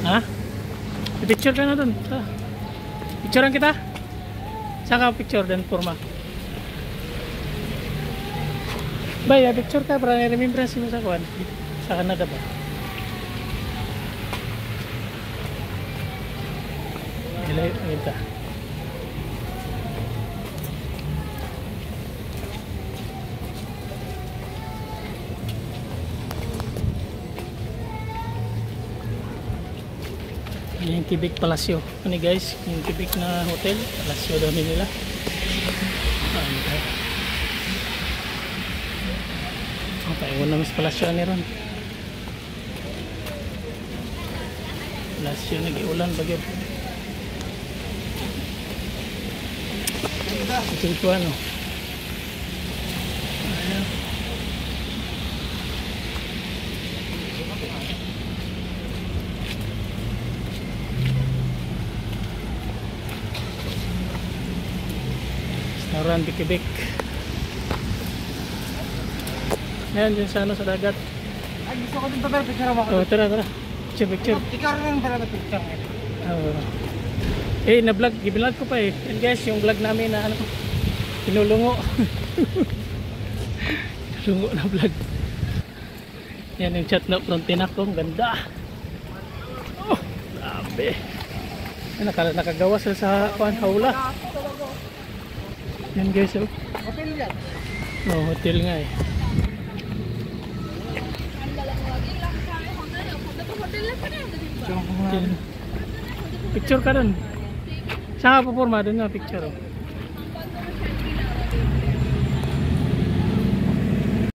Ha? I-picture ka na dun. Picturean kita? Saka picture din, forma. Bay, picture ka para remembrance mo sa kuwan. Sa Canada ba? Ilay, ito. Yung Quebec Palacio. Ano guys, yung Quebec na hotel, Palacio daw nila. Taiwan na mas Palacio ni ron. Palacio nag-iulan bagyo. Ito ano. Restaurant di Quebec. Ayan, dyan sa ano, sa dagat. Ay, gusto ko din pa picture mo. Oh, tara. Picture. Ikaw rin pala picture. Na-vlog, i-vlog ko pa eh. And guys, yung vlog namin na ano, tinulungo. Tinulungo na vlog. Yan yung chat na Frontenac ko, ganda. Oh, grabe. Nakagawa sila sa hawla. Yan guys, oh. Hotel yan. Oh, hotel nga eh. Picture ka dun. Saan ka po forma dun na picture, oh.